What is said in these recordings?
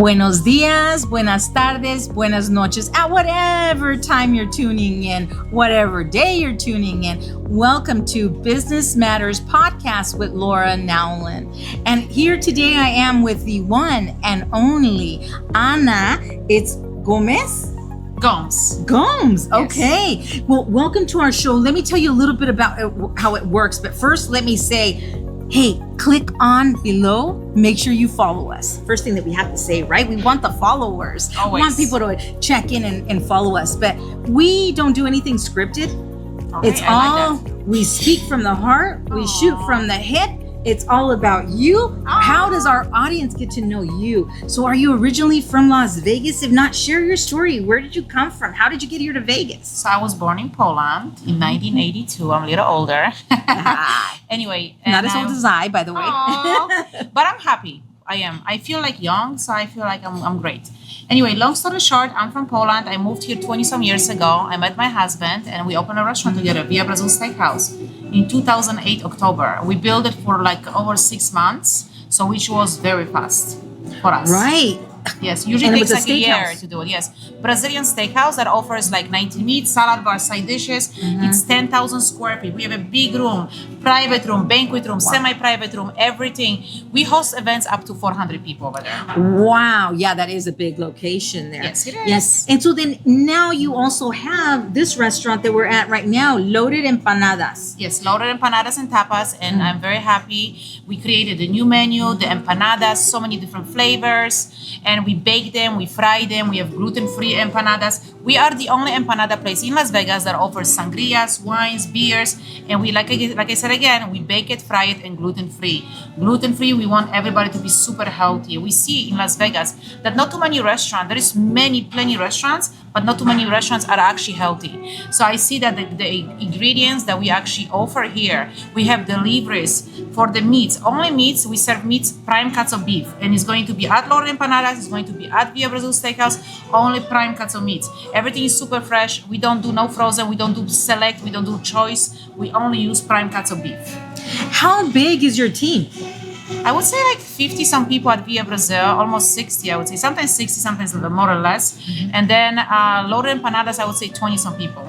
Buenos dias, buenas tardes, buenas noches, at whatever time you're tuning in, whatever day you're tuning in. Welcome to Business Matters Podcast with Laura Nowlin. And here today I am with the one and only Anna. It's Gomes? Gomes. Okay. Yes. Well, welcome to our show. Let me tell you a little bit about how it works. But first, let me say, hey, click on below. Make sure you follow us. First thing that we have to say, right? We want the followers. Always. We want people to check in and follow us. But we don't do anything scripted. Okay, it's all, we speak from the heart. We shoot from the hip. It's all about you. How does our audience get to know you? So are you originally from Las Vegas? If not, share your story. Where did you come from? How did you get here to Vegas? So I was born in Poland in 1982. I'm a little older. Anyway. Not as old as I, by the way. But I'm happy. I am. I feel like young, so I feel like I'm great. Anyway, long story short, I'm from Poland. I moved here 20-some years ago. I met my husband and we opened a restaurant together, Via Brasil Steakhouse, in 2008, October. We built it for like over 6 months, so which was very fast for us. Right. Yes, usually takes like a year to do it. Yes, Brazilian steakhouse that offers like 90 meats, salad bar, side dishes. It's 10,000 square feet. We have a big room, private room, banquet room, semi-private room, everything. We host events up to 400 people over there. Wow. Yeah, that is a big location there. Yes, it is. Yes. And so then now you also have this restaurant that we're at right now, Loaded Empanadas. Yes, loaded empanadas and tapas, and I'm very happy. We created a new menu, the empanadas, so many different flavors. And we bake them, we fry them, we have gluten-free empanadas. We are the only empanada place in Las Vegas that offers sangrias, wines, beers, and we, like I said again, we bake it, fry it, and gluten-free. Gluten-free, we want everybody to be super healthy. We see in Las Vegas that not too many restaurants, there is plenty restaurants, but not too many restaurants are actually healthy. So I see that the ingredients that we actually offer here, we have deliveries for the meats. Only meats, we serve meats, prime cuts of beef, and it's going to be at Loaded Empanadas, it's going to be at Via Brasil Steakhouse, only prime cuts of meats. Everything is super fresh. We don't do no frozen, we don't do select, we don't do choice. We only use prime cuts of beef. How big is your team? I would say like 50-some people at Via Brasil, almost 60, I would say. Sometimes 60, sometimes more or less. And then Loaded Empanadas, I would say 20-some people.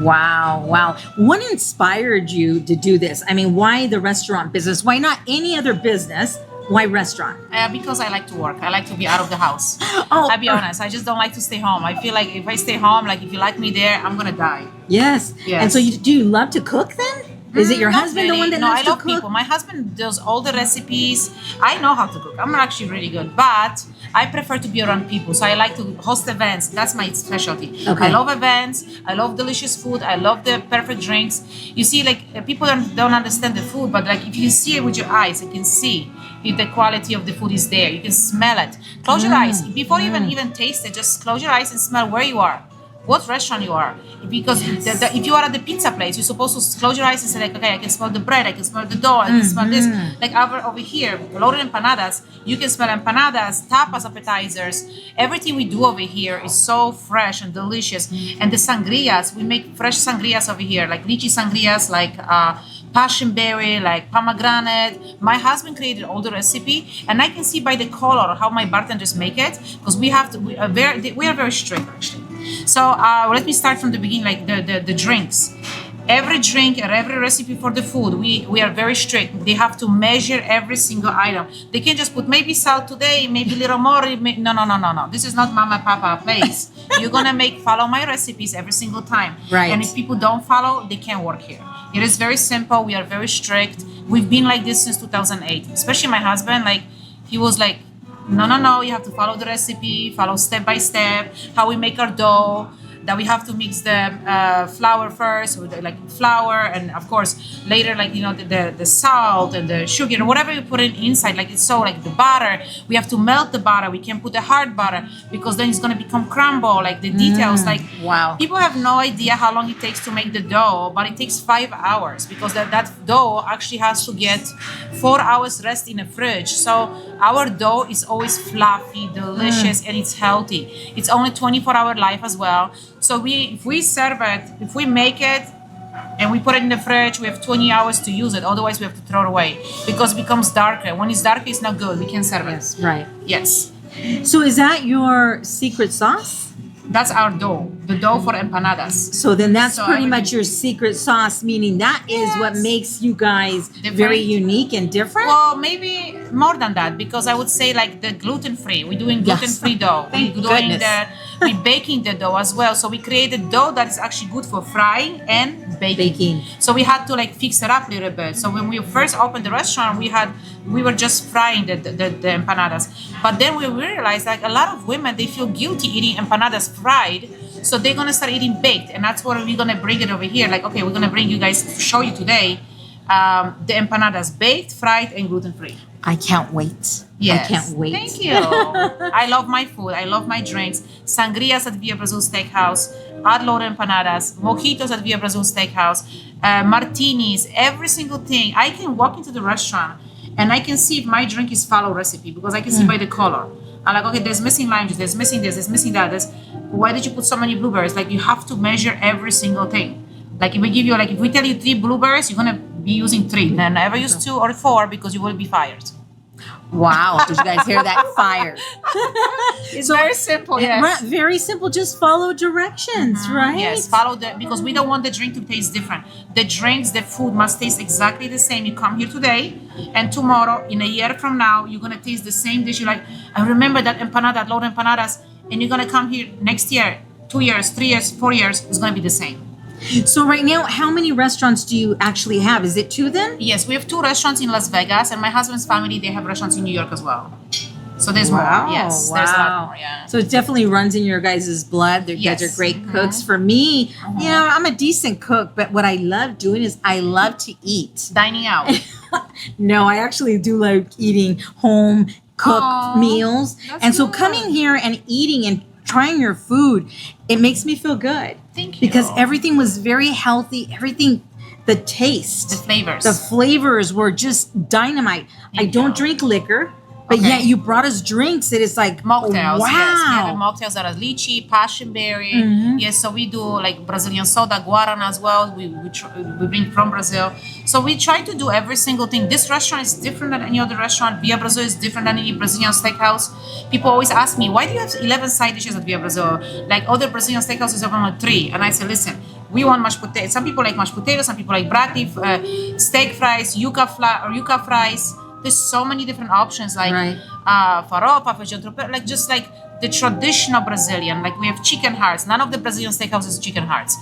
Wow. What inspired you to do this? I mean, why the restaurant business? Why not any other business? Why restaurant? Because I like to work. I like to be out of the house. I'll be honest. I just don't like to stay home. I feel like if I stay home, like if you like me there, I'm going to die. Yes. And so do you love to cook then? Is it your husband really. the one that No, loves I love to cook? people. My husband does all the recipes. I know how to cook. I'm actually really good, but I prefer to be around people. So I like to host events. That's my specialty. Okay. I love events. I love delicious food. I love the perfect drinks. You see, like people don't understand the food, but like if you see it with your eyes, you can see if the quality of the food is there. You can smell it. Close your eyes before you even taste it. Just close your eyes and smell where you are. What restaurant you are, because if you are at the pizza place, you're supposed to close your eyes and say like, okay, I can smell the bread, I can smell the dough, I can smell this. Like over here, Loaded Empanadas, you can smell empanadas, tapas, appetizers. Everything we do over here is so fresh and delicious. And the sangrias, we make fresh sangrias over here, like lychee sangrias, like passion berry, like pomegranate. My husband created all the recipe, and I can see by the color how my bartenders make it, because we are very strict actually. So let me start from the beginning, like the drinks. Every drink and every recipe for the food, we are very strict. They have to measure every single item. They can't just put maybe salt today, maybe a little more. No. This is not mama papa place. You're gonna follow my recipes every single time. Right. And if people don't follow, they can't work here. It is very simple. We are very strict. We've been like this since 2008. Especially my husband, like he was like, no, you have to follow the recipe, follow step by step, how we make our dough, that we have to mix the flour first, with like flour, and of course later, like the salt and the sugar, whatever you put inside, like it's so like the butter, we have to melt the butter. We can put the hard butter because then it's gonna become crumble. Like the details, like wow, people have no idea how long it takes to make the dough, but it takes 5 hours because that dough actually has to get 4 hours rest in the fridge. So our dough is always fluffy, delicious, and it's healthy. It's only 24-hour life as well. So if we serve it, if we make it and we put it in the fridge, we have 20 hours to use it. Otherwise, we have to throw it away because it becomes darker. When it's darker, it's not good. We can't serve it. Yes, right. Yes. So is that your secret sauce? That's our dough, the dough for empanadas. So then that's So pretty everything- much your secret sauce, meaning that is what Yes. makes you guys Different. very unique and different. Well, maybe more than that, because I would say like the gluten-free. We're doing Yes. gluten-free dough. Thank We're doing goodness. we're baking the dough as well. So we created dough that is actually good for frying and baking. So we had to like fix it up a little bit. So when we first opened the restaurant, we were just frying the empanadas. But then we realized like a lot of women, they feel guilty eating empanadas fried. So they're gonna start eating baked, and that's what we're gonna bring it over here. Like, okay, we're gonna bring you guys to show you today the empanadas baked, fried, and gluten-free. I can't wait. Yes. I can't wait. Thank you. I love my food. I love my drinks. Sangrias at Via Brasil Steakhouse. Ad load empanadas. Mojitos at Via Brasil Steakhouse. Martinis. Every single thing. I can walk into the restaurant and I can see if my drink is follow recipe because I can see by the color. I'm like, okay, there's missing lime juice. There's missing this. There's missing that. Why did you put so many blueberries? Like, you have to measure every single thing. Like, if we tell you 3 blueberries, you're gonna be using 3. Then never use 2 or 4 because you will be fired. Wow. Did you guys hear that? Fire. It's very simple. Yes. Very simple. Just follow directions, right? Yes, because we don't want the drink to taste different. The drinks, the food must taste exactly the same. You come here today, and tomorrow, in a year from now, you're gonna taste the same dish. You're like, I remember that empanada, load empanadas, and you're gonna come here next year, 2 years, 3 years, 4 years. It's gonna be the same. So right now, how many restaurants do you actually have? Is it 2 then? Yes, we have 2 restaurants in Las Vegas, and my husband's family, they have restaurants in New York as well. So there's more. Yes, there's a lot more. Yeah. So it definitely runs in your guys' blood. You guys are great cooks. For me, you know, I'm a decent cook, but what I love doing is I love to eat. Dining out. No, I actually do like eating home cooked meals. And so coming here and eating and trying your food, it makes me feel good. Thank you. Because everything was very healthy. Everything, the taste, the flavors were just dynamite. I Thank don't you. drink liquor, but yet you brought us drinks. It is like mocktails. Wow. Yes, we have mocktails that are lychee, passion berry. Yes, so we do like Brazilian soda, guarana as well. We bring from Brazil. So we try to do every single thing. This restaurant is different than any other restaurant. Via Brasil is different than any Brazilian steakhouse. People always ask me, why do you have 11 side dishes at Via Brasil? Like other Brazilian steakhouses have only 3. And I say, listen, we want mashed potatoes. Some people like mashed potatoes. Some people like broccoli, steak fries, yuca fries. There's so many different options like farofa, feijão tropeiro, like just like the traditional Brazilian. Like we have chicken hearts. None of the Brazilian steakhouses chicken hearts.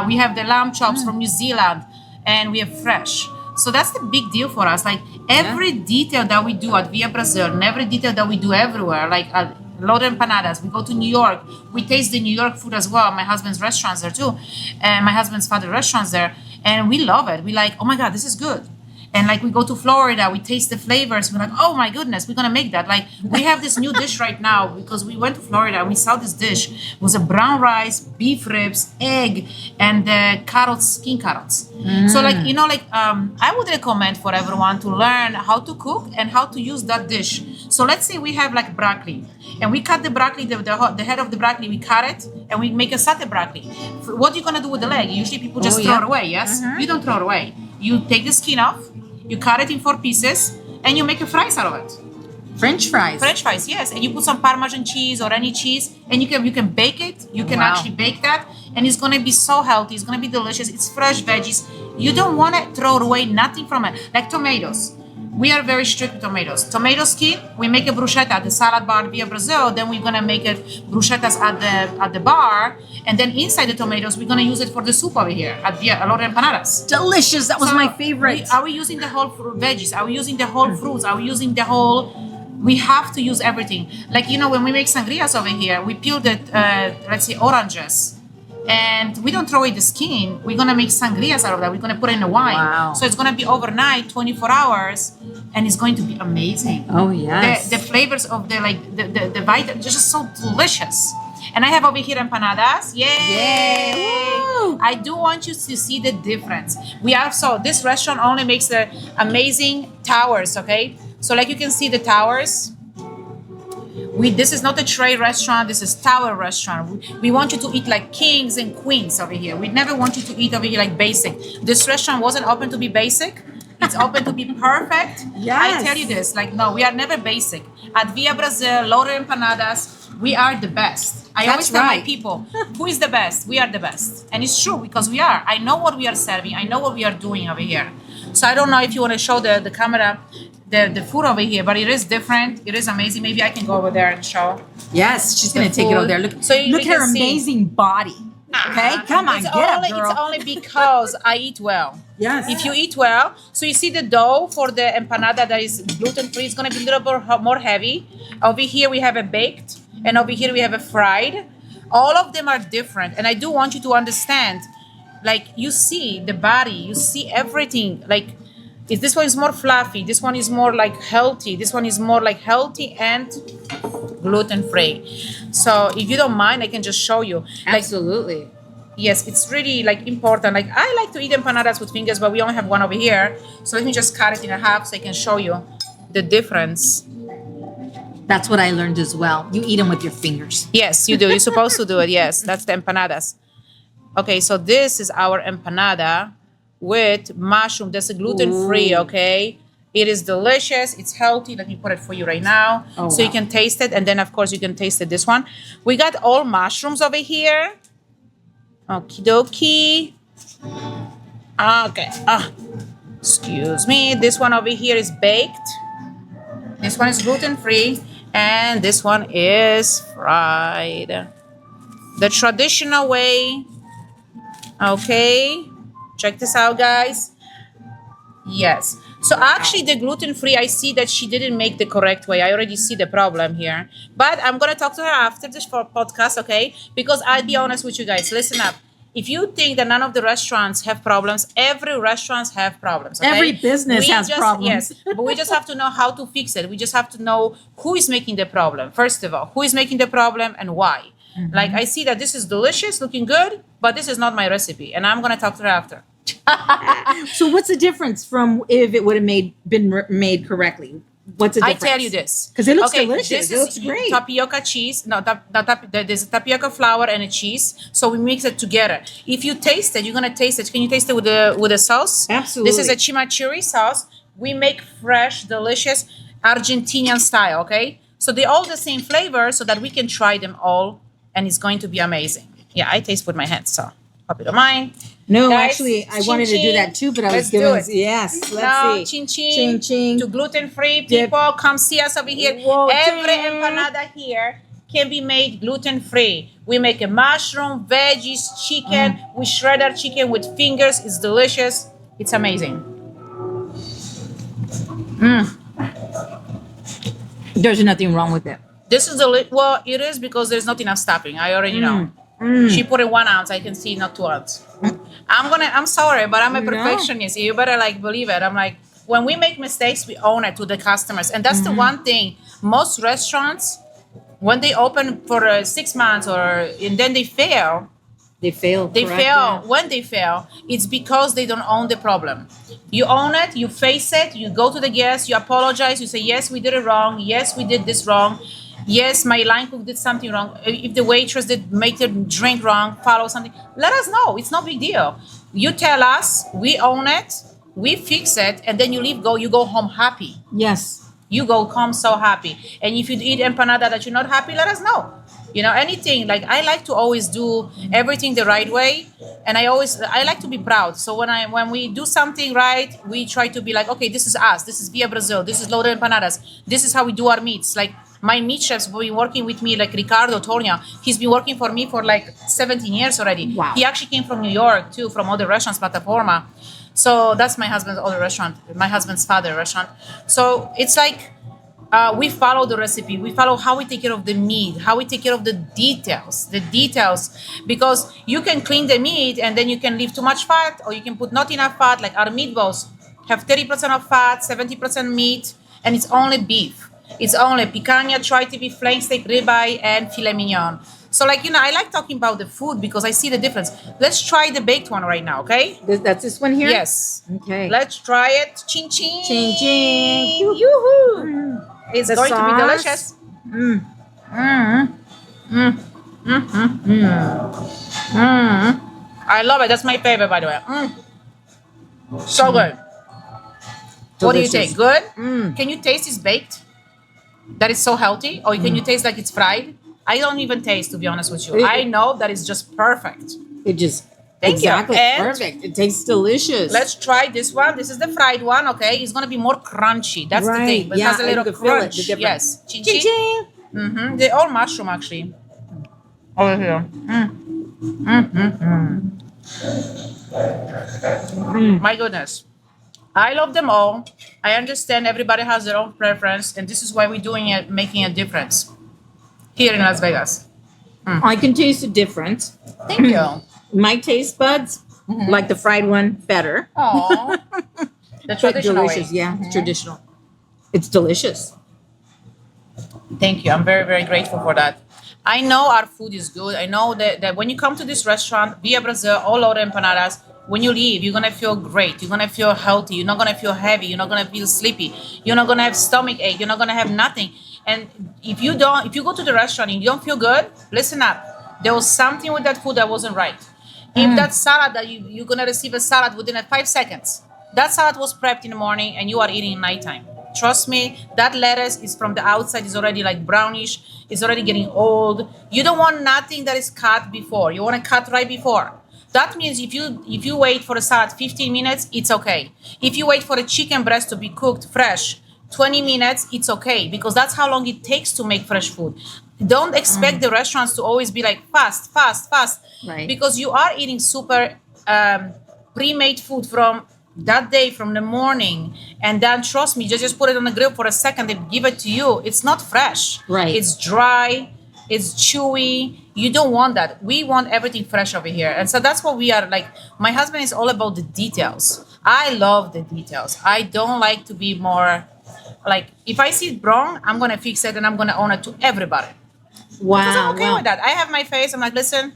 We have the lamb chops from New Zealand, and we have fresh. So that's the big deal for us. Like every detail that we do at Via Brasil and every detail that we do everywhere, like load empanadas. We go to New York. We taste the New York food as well. My husband's restaurants there too, and my husband's father's restaurants there, and we love it. We like, oh my God, this is good. And like we go to Florida, we taste the flavors. We're like, oh my goodness, we're gonna make that. Like we have this new dish right now because we went to Florida and we saw this dish. It was a brown rice, beef ribs, egg, and carrots, skin carrots. So like, you know, like I would recommend for everyone to learn how to cook and how to use that dish. So let's say we have like broccoli and we cut the broccoli, the head of the broccoli, we cut it and we make a satay broccoli. What are you gonna do with the leg? Usually people just throw it away, yes? You don't throw it away. You take the skin off, you cut it in 4 pieces, and you make a fries out of it. French fries. French fries, yes. And you put some Parmesan cheese or any cheese, and you can bake it. You can actually bake that, and it's gonna be so healthy. It's gonna be delicious. It's fresh veggies. You don't want to throw away nothing from it. Like tomatoes. We are very strict with tomatoes. Tomato skin, we make a bruschetta at the salad bar Via Brasil. Then we're gonna make it bruschettas at the bar, and then inside the tomatoes, we're gonna use it for the soup over here at Via Loro Empanadas. Delicious. That was my favorite. Are we using the whole veggies? Are we using the whole fruits? Are we using the whole? We have to use everything. Like, you know, when we make sangrias over here, we peel the let's say oranges. And we don't throw away the skin. We're gonna make sangrias out of that. We're gonna put it in a wine. Wow. So it's gonna be overnight, 24 hours, and it's going to be amazing. Oh yes. The flavors of the vitamins, just so delicious. And I have over here empanadas. Yay! Woo! I do want you to see the difference. We also, this restaurant only makes the amazing towers, okay? So like you can see the towers. This is not a tray restaurant, this is tower restaurant. We want you to eat like kings and queens over here. We never want you to eat over here like basic. This restaurant wasn't open to be basic. It's open to be perfect. Yes. I tell you this, like, no, we are never basic. At Via Brasil, Loaded Empanadas, we are the best. I always tell my people, who is the best? We are the best. And it's true because we are. I know what we are serving. I know what we are doing over here. So I don't know if you want to show the camera the food over here, but it is different. It is amazing. Maybe I can go over there and show. Yes, she's going to take it over there. Look, look at her amazing body. Okay, come on, get up, girl. It's only because I eat well. Yes. If you eat well, so you see the dough for the empanada that is gluten-free is going to be a little bit more heavy. Over here we have a baked, and over here we have a fried. All of them are different, and I do want you to understand, like, you see the body, you see everything. Like, this one is more fluffy, this one is more like healthy, this one is more like healthy and gluten-free. So if you don't mind, I can just show you. Absolutely. Yes, it's really like important. Like, I like to eat empanadas with fingers, but we only have one over here. So let me just cut it in half so I can show you the difference. That's what I learned as well. You eat them with your fingers. Yes, you do. You're supposed to do it. Yes, that's the empanadas. Okay, so this is our empanada with mushroom. That's a gluten-free, okay? It is delicious. It's healthy. Let me put it for you right now. So you can taste it. And then, of course, you can taste it, this one. We got all mushrooms over here. Okie dokie. Okay. Excuse me. This one over here is baked. This one is gluten-free. And this one is fried. The traditional way. Okay. Check this out, guys. Yes. So actually the gluten-free, I see that she didn't make the correct way. I already see the problem here. But I'm going to talk to her after this podcast, okay? Because I'll be honest with you guys. Listen up. If you think that none of the restaurants have problems, every restaurant have problems, okay? Every business has problems. Yes, but we just have to know how to fix it. We just have to know who is making the problem. First of all, who is making the problem and why? Mm-hmm. Like, I see that this is delicious, looking good, but this is not my recipe. And I'm going to talk to her after. So what's the difference from if it would have been made correctly? What's the difference? I tell you this. Because it looks delicious. It looks great. Tapioca cheese. No, there's a tapioca flour and a cheese. So we mix it together. If you taste it, you're going to taste it. Can you taste it with the sauce? Absolutely. This is a chimichurri sauce. We make fresh, delicious Argentinian style, okay? So they're all the same flavor so that we can try them all. And it's going to be amazing. Yeah, I taste with my hands, so hope you don't mind. No, guys, actually, I wanted to do that too, but I was giving yes. Let's see. Chin chin. To gluten-free people, come see us over here. Whoa, every empanada here can be made gluten-free. We make a mushroom, veggies, chicken. We shred our chicken with fingers. It's delicious. It's amazing. There's nothing wrong with it. This is well, it is because there's not enough stuffing. I already know. She put in 1 ounce. I can see not 2 ounces. I'm sorry, but I'm a perfectionist. You better like believe it. I'm like, when we make mistakes, we own it to the customers. And that's the one thing. Most restaurants, when they open for 6 months and then they fail. They fail. When they fail, it's because they don't own the problem. You own it, you face it, you go to the guests, you apologize, you say, yes, we did it wrong. Yes, we did this wrong. Yes, my line cook did something wrong. If the waitress did make the drink wrong, follow something, let us know. It's no big deal. You tell us, we own it, we fix it, and then you go home happy. Yes. You go home so happy. And if you eat empanada that you're not happy, let us know. You know, anything. Like, I like to always do everything the right way. And I like to be proud. So when we do something right, we try to be like, okay, this is us. This is Via Brasil. This is Loaded Empanadas. This is how we do our meats. Like, my meat chefs have been working with me, like Ricardo Tornia. He's been working for me for like 17 years already. Wow. He actually came from New York too, from other restaurants, Plataforma. So that's my husband's other restaurant, my husband's father restaurant. So it's like we follow the recipe. We follow how we take care of the meat, how we take care of the details, because you can clean the meat and then you can leave too much fat, or you can put not enough fat. Like our meatballs have 30% of fat, 70% meat, and it's only beef. It's only picanha, tri-tip, flank steak, ribeye, and filet mignon. So, like, you know, I like talking about the food because I see the difference. Let's try the baked one right now, okay? That's this one here? Yes. Okay. Let's try it. Ching ching. Ching ching. Yoo-hoo. It's going to be delicious. I love it. That's my favorite, by the way. So good. What do you Delicious. think? Good? Can you taste it's baked? That is so healthy? Or can you taste like it's fried? I don't even taste, to be honest with you. I know that it's just perfect. It just Thank you. exactly And perfect. It tastes delicious. let's try this one. This is the fried one, okay? It's gonna be more crunchy. That's the thing. But it has a and little you can feel it, crunch. the difference. Yes. Chin Ching chin. ching. They're all mushroom actually. Over here. My goodness. I love them all. I understand everybody has their own preference, and this is why we're doing it, making a difference here in Las Vegas. I can taste the difference. Thank you. My taste buds like the fried one better. Oh, the But traditional delicious, way. yeah, traditional. It's delicious. Thank you. I'm very, very grateful for that. I know our food is good. I know that when you come to this restaurant, Via Brasil, all over empanadas, when you leave, you're gonna feel great. You're gonna feel healthy. You're not gonna feel heavy. You're not gonna feel sleepy. You're not gonna have stomach ache. You're not gonna have nothing. And if you go to the restaurant and you don't feel good, listen up. There was something with that food that wasn't right. If that salad that you're gonna receive a salad within 5 seconds, that salad was prepped in the morning and you are eating in nighttime. Trust me, that lettuce is from the outside is already like brownish. It's already getting old. You don't want nothing that is cut before. You want to cut right before. That means if you wait for a salad 15 minutes, it's okay. If you wait for a chicken breast to be cooked fresh, 20 minutes, it's okay, because that's how long it takes to make fresh food. Don't expect the restaurants to always be like fast. Right. Because you are eating super pre-made food from that day, from the morning, and then trust me, just put it on the grill for a second, they give it to you. It's not fresh. Right. It's dry, it's chewy. You don't want that. We want everything fresh over here. And so that's what we are like. My husband is all about the details. I love the details. I don't like to be more like, if I see it wrong, I'm gonna fix it and I'm gonna own it to everybody. Wow. Because I'm okay wow. with that. I have my face. I'm like, listen,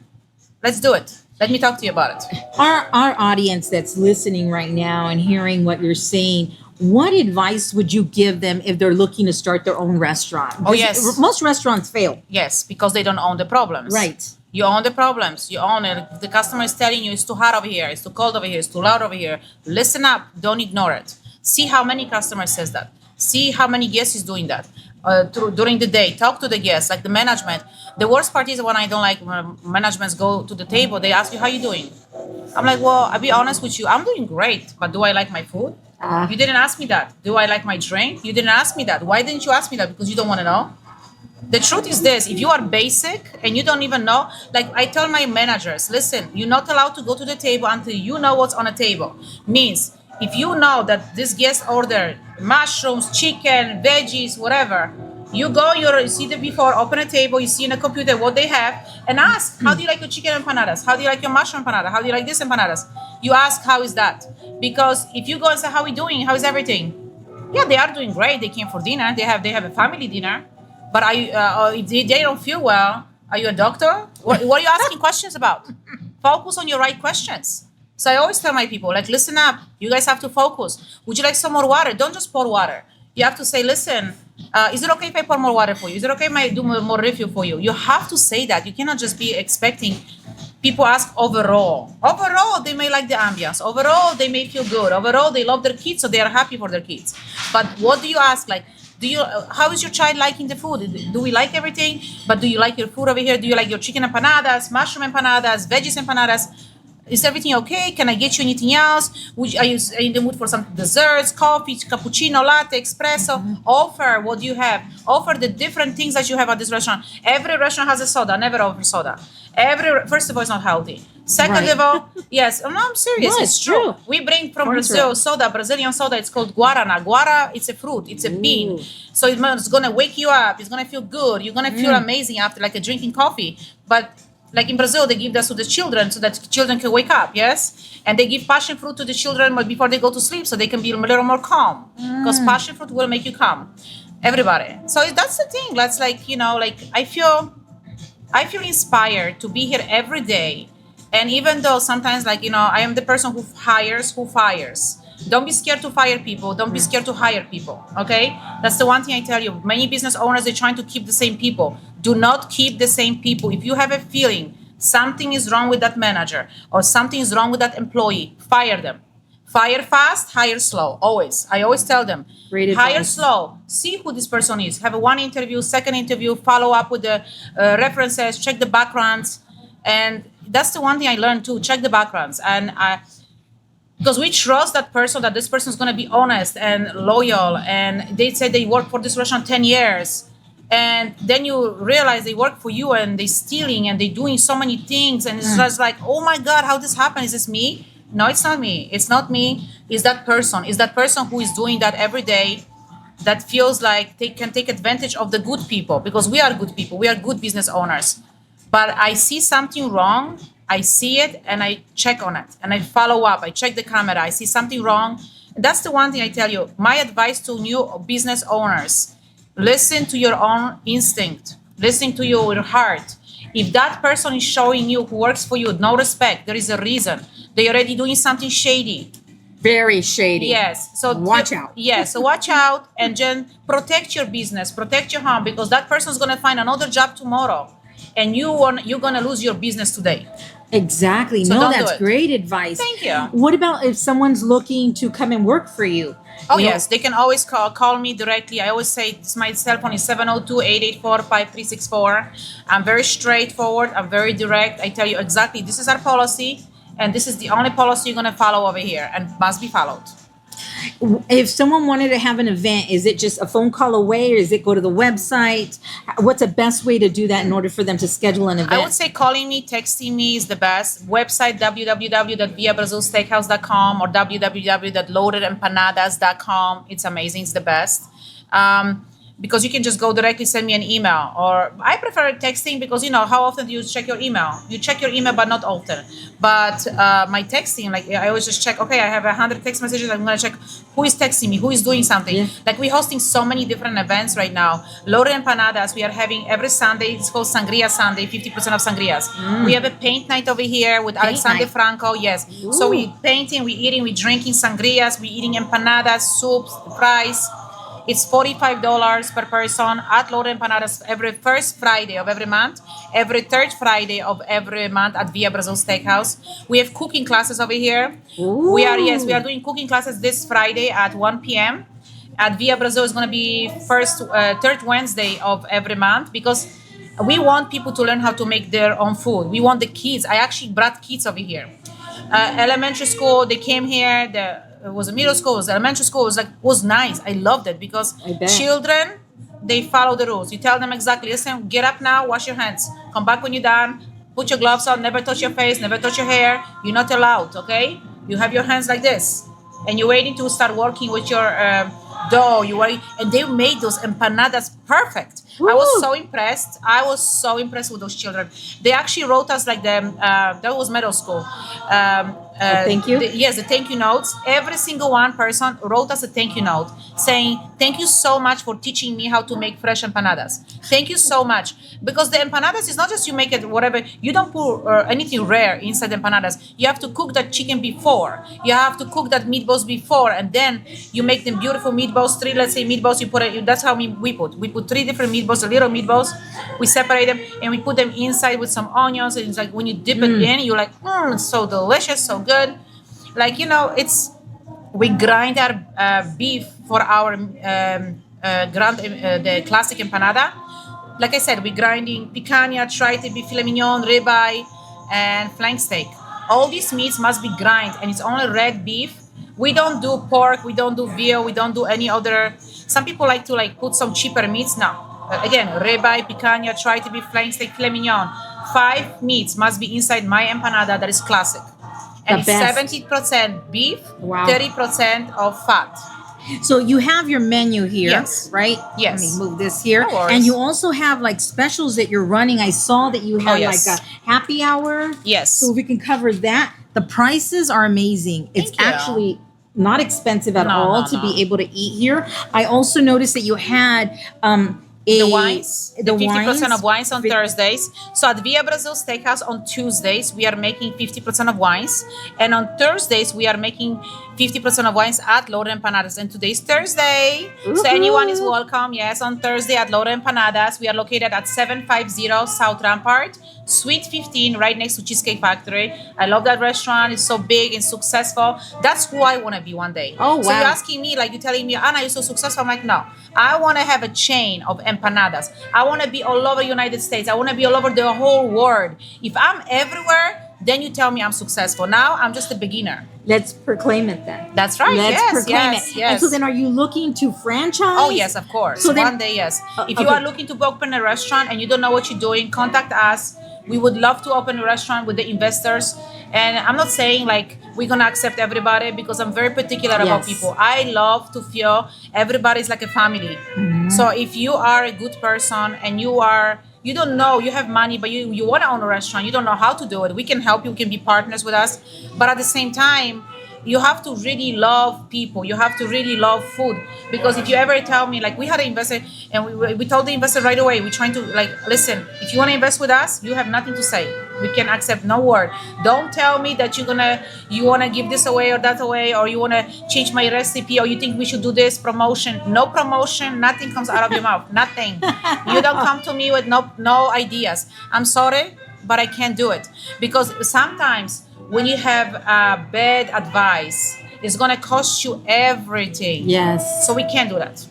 let's do it. Let me talk to you about it. Our audience that's listening right now and hearing what you're saying, what advice would you give them if they're looking to start their own restaurant? Oh, yes. Most restaurants fail. Yes, because they don't own the problems. Right. You own the problems. You own it. The customer is telling you it's too hot over here, it's too cold over here, it's too loud over here. Listen up. Don't ignore it. See how many customers says that. See how many guests is doing that during the day. Talk to the guests, like the management. The worst part is when I don't like when managements go to the table. They ask you, how you doing? I'm like, well, I'll be honest with you. I'm doing great, but do I like my food? You didn't ask me that. Do I like my drink? You didn't ask me that. Why didn't you ask me that? Because you don't want to know? The truth is this, if you are basic and you don't even know, like I tell my managers, listen, you're not allowed to go to the table until you know what's on the table. Means if you know that this guest ordered mushrooms, chicken, veggies, whatever, you go, you see the before, open a table, you see in a computer what they have, and ask, how do you like your chicken empanadas? How do you like your mushroom empanada? How do you like this empanadas? You ask, how is that? Because if you go and say, how are we doing? How is everything? Yeah, they are doing great. They came for dinner. They have a family dinner. But if they don't feel well, are you a doctor? What are you asking questions about? Focus on your right questions. So I always tell my people, like, listen up. You guys have to focus. Would you like some more water? Don't just pour water. You have to say, listen, is it okay if I pour more water for you? Is it okay if I do more refill for you? You have to say that. You cannot just be expecting. People ask overall. Overall, they may like the ambience. Overall, they may feel good. Overall, they love their kids, so they are happy for their kids. But what do you ask? Like, how is your child liking the food? Do we like everything? But do you like your food over here? Do you like your chicken empanadas, mushroom empanadas, veggies empanadas? Is everything okay? Can I get you anything else? Are you in the mood for some desserts, coffee, cappuccino, latte, espresso? Offer what do you have. Offer the different things that you have at this restaurant. Every restaurant has a soda. Never offer soda. First of all, it's not healthy. Second of all, yes. Oh, no, I'm serious. No, it's true. We bring from Brazil soda, Brazilian soda. It's called guarana. Guara, it's a fruit. It's a bean. So it's going to wake you up. It's going to feel good. You're going to feel amazing after like drinking coffee. But like in Brazil, they give that to the children so that children can wake up, yes? And they give passion fruit to the children before they go to sleep so they can be a little more calm. Because passion fruit will make you calm. Everybody. So that's the thing. That's like, I feel inspired to be here every day. And even though sometimes, I am the person who fires. Don't be scared to fire people. Don't be scared to hire people, okay? That's the one thing I tell you. Many business owners, they're trying to keep the same people. Do not keep the same people. If you have a feeling something is wrong with that manager or something is wrong with that employee, fire them. Fire fast, hire slow. Always. I always tell them. Great Hire advice. slow. See who this person is. Have a one interview, second interview, follow up with the references, check the backgrounds. And that's the one thing I learned too. Check the backgrounds. And because we trust that person, that this person is going to be honest and loyal. And they say they work for this restaurant 10 years. And then you realize they work for you and they're stealing and they're doing so many things. And it's just like, oh my God, how this happened? Is this me? No, it's not me. It's not me. It's that person. It's that person who is doing that every day, that feels like they can take advantage of the good people, because we are good people. We are good business owners. But I see something wrong. I see it and I check on it and I follow up. I check the camera. I see something wrong. And that's the one thing I tell you. My advice to new business owners: listen to your own instinct. Listen to your heart. If that person is showing you, who works for you, no respect, there is a reason. They're already doing something shady. Very shady. Yes. So watch out. Yes. So watch out and then protect your business, protect your home, because that person is going to find another job tomorrow, and you're going to lose your business today. Exactly. So No, don't do that's it. great advice. Thank you. What about if someone's looking to come and work for you? Oh, You know, yes. They can always call me directly. I always say my cell phone is 702-884-5364. I'm very straightforward. I'm very direct. I tell you exactly, this is our policy, and this is the only policy you're going to follow over here and must be followed. If someone wanted to have an event, is it just a phone call away, or is it go to the website? What's the best way to do that in order for them to schedule an event? I would say calling me, texting me is the best. Website www.viabrasilsteakhouse.com or www.loadedempanadas.com. It's amazing. It's the best. Because you can just go directly, send me an email. Or I prefer texting because, how often do you check your email? You check your email, but not often. But my texting, like I always just check, okay, I have 100 text messages. I'm going to check who is texting me, who is doing something. Yeah. Like we're hosting so many different events right now. Loaded Empanadas, we are having every Sunday. It's called Sangria Sunday, 50% of sangrias. We have a paint night over here with Alexander night. Franco. Yes. Ooh. So we painting, we eating, we drinking sangrias, we eating empanadas, soups, fries. It's $45 per person at Loaded Empanadas every first Friday of every month, every third Friday of every month at Via Brasil Steakhouse. We have cooking classes over here. Ooh. We are doing cooking classes this Friday at 1 p.m. At Via Brasil is going to be third Wednesday of every month, because we want people to learn how to make their own food. We want the kids. I actually brought kids over here. Elementary school, they came here. It was a middle school, it was elementary school. It was nice. I loved it because children, they follow the rules. You tell them exactly, listen, get up now, wash your hands. Come back when you're done. Put your gloves on. Never touch your face. Never touch your hair. You're not allowed, okay? You have your hands like this. And you're waiting to start working with your dough. And they made those empanadas perfect. Ooh. I was so impressed. With those children. They actually wrote us like that was middle school. Thank you. The thank you notes. Every single one person wrote us a thank you note saying, thank you so much for teaching me how to make fresh empanadas. Thank you so much. Because the empanadas is not just you make it whatever. You don't put anything rare inside the empanadas. You have to cook that chicken before. You have to cook that meatballs before. And then you make them beautiful meatballs. 3, let's say, meatballs. That's how we put. We put 3 different meatballs, the little meatballs. We separate them and we put them inside with some onions. And it's like when you dip it in, you're like, it's so delicious, so good. Like, we grind our beef for our the classic empanada. Like I said, we're grinding picanha, tri-tip, filet mignon, ribeye, and flank steak. All these meats must be grind, and it's only red beef. We don't do pork, we don't do veal, we don't do any other. Some people like to put some cheaper meats. No. Again, ribeye, picanha, tri-tip, flank steak, filet mignon. 5 meats must be inside my empanada that is classic. And it's 70% beef, Wow. 30% of fat. So you have your menu here, Yes. right? Yes. Let me move this here. No worries. And you also have specials that you're running. I saw that you have yes. a happy hour. Yes. So we can cover that. The prices are amazing. It's Thank you. actually not expensive at No, all no, to no. be able to eat here. I also noticed that you had The wines, the 50% of wines on Fi- Thursdays. So at Via Brasil Steakhouse on Tuesdays, we are making 50% of wines. And on Thursdays, we are making 50% of wines at Loaded Empanadas. And today's Thursday, Woo-hoo. so anyone is welcome. Yes, on Thursday at Loaded Empanadas. We are located at 750 South Rampart, Suite 15, right next to Cheesecake Factory. I love that restaurant. It's so big and successful. That's who I want to be one day. Oh, wow. So you're asking me, like, you're telling me, Anna, you're so successful. I'm like, no. I want to have a chain of empanadas. I want to be all over the United States. I want to be all over the whole world. If I'm everywhere, then you tell me I'm successful. Now I'm just a beginner. Let's proclaim it then. That's right. Let's yes, proclaim yes, it. yes. And so then are you looking to franchise? Oh, yes, of course. So then, one day, yes. If you okay. are looking to open a restaurant and you don't know what you're doing, contact us. We would love to open a restaurant with the investors. And I'm not saying like we're going to accept everybody because I'm very particular about Yes. people. I love to feel everybody's like a family. Mm-hmm. So if you are a good person and you don't know, you have money, but you want to own a restaurant, you don't know how to do it, we can help you, you can be partners with us. But at the same time, you have to really love people. You have to really love food. Because if you ever tell me, like we had an investor and we told the investor right away, we're trying to like, listen, if you want to invest with us, you have nothing to say. We can accept no word. Don't tell me that you want to give this away or that away, or you want to change my recipe, or you think we should do this promotion. No promotion, nothing comes out of your mouth. Nothing. You don't come to me with no ideas. I'm sorry, but I can't do it. Because sometimes when you have bad advice, it's going to cost you everything. Yes. So we can't do that.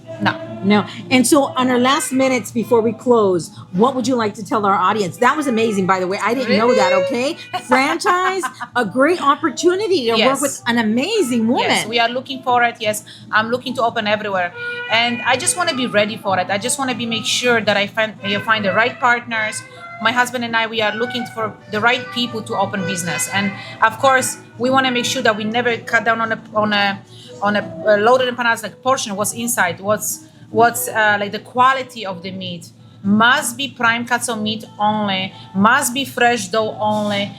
No. And so on our last minutes before we close, what would you like to tell our audience? That was amazing, by the way. I didn't know that, okay? Franchise, a great opportunity to work with an amazing woman. Yes, we are looking for it. Yes, I'm looking to open everywhere. And I just want to be ready for it. I just want to make sure that I find the right partners. My husband and I, we are looking for the right people to open business. And of course, we want to make sure that we never cut down on a loaded empanadas, like portion, what's inside, what's like the quality of the meat. Must be prime cuts of meat only, must be fresh dough only.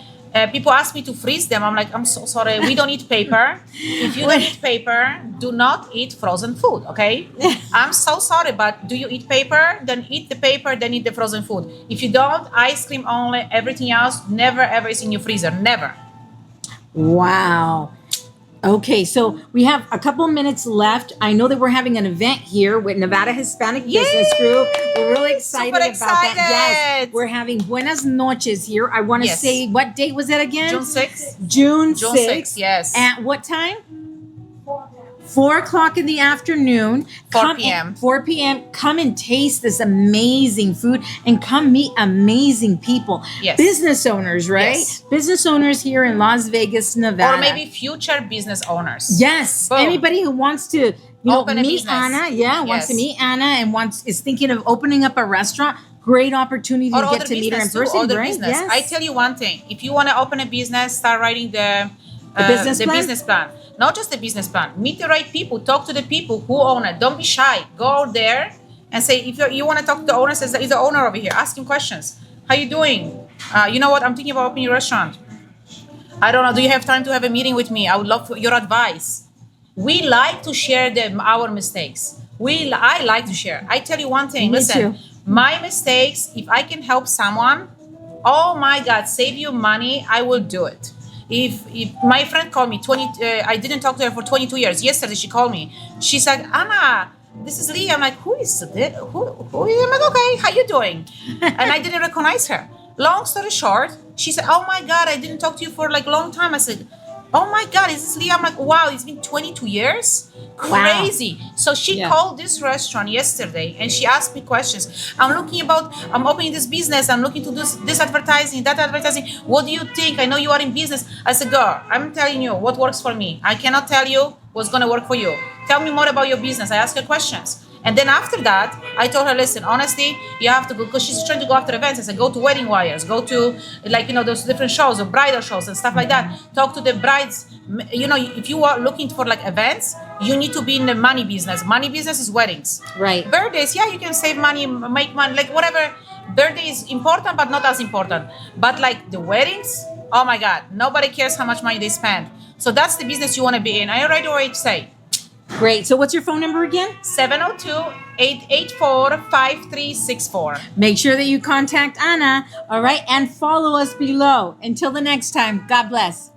People ask me to freeze them. I'm like, I'm so sorry, we don't eat paper. If you don't eat paper, do not eat frozen food, okay? I'm so sorry, but do you eat paper? Then eat the paper, then eat the frozen food. If you don't, ice cream only, everything else, never ever is in your freezer, never. Wow. Okay, so we have a couple minutes left. I know that we're having an event here with Nevada Hispanic Business Group. We're really excited about that. Yes, we're having Buenas Noches here. I want to say, what date was that again? June 6th. June 6th, yes. At what time? 4 o'clock in the afternoon. 4 p.m. 4 p.m. Come and taste this amazing food and come meet amazing people. Yes. Business owners, right? Yes. Business owners here in Las Vegas, Nevada. Or maybe future business owners. Yes. Boom. Anybody who wants to Open a meet business. Anna, wants to meet Anna and is thinking of opening up a restaurant. Great opportunity to get to meet her in person, right? Business. Yes. I tell you one thing. If you want to open a business, start writing the business plan. Not just the business plan. Meet the right people. Talk to the people who own it. Don't be shy. Go out there and say, if you want to talk to the owner, says that he's the owner over here. Ask him questions. How you doing? You know what? I'm thinking about opening a restaurant. I don't know. Do you have time to have a meeting with me? I would love your advice. We like to share our mistakes. I like to share. I tell you one thing. Me Listen, too. my mistakes, if I can help someone, oh my God, save you money, I will do it. If my friend called me, I didn't talk to her for 22 years. Yesterday she called me. She said, Anna, this is Lee. I'm like, who is this? Who? I'm like, okay, how you doing? And I didn't recognize her. Long story short, she said, oh my God, I didn't talk to you for like a long time. I said, oh my God, is this Lee? I'm like, wow, it's been 22 years? Crazy. Wow. So she called this restaurant yesterday and she asked me questions. I'm opening this business. I'm looking to do this advertising, that advertising. What do you think? I know you are in business. I said, girl, I'm telling you what works for me. I cannot tell you what's going to work for you. Tell me more about your business. I ask her questions. And then after that, I told her, listen, honestly, you have to go, because she's trying to go after events. I said, go to Wedding Wires, go to those different shows or bridal shows and stuff like that. Talk to the brides. If you are looking for like events, you need to be in the money business. Money business is weddings. Right. Birthdays, you can save money, make money, like whatever. Birthday is important, but not as important. But like the weddings, oh my God, nobody cares how much money they spend. So that's the business you want to be in. I right away say. Great. So what's your phone number again? 702-884-5364. Make sure that you contact Anna. All right. And follow us below. Until the next time, God bless.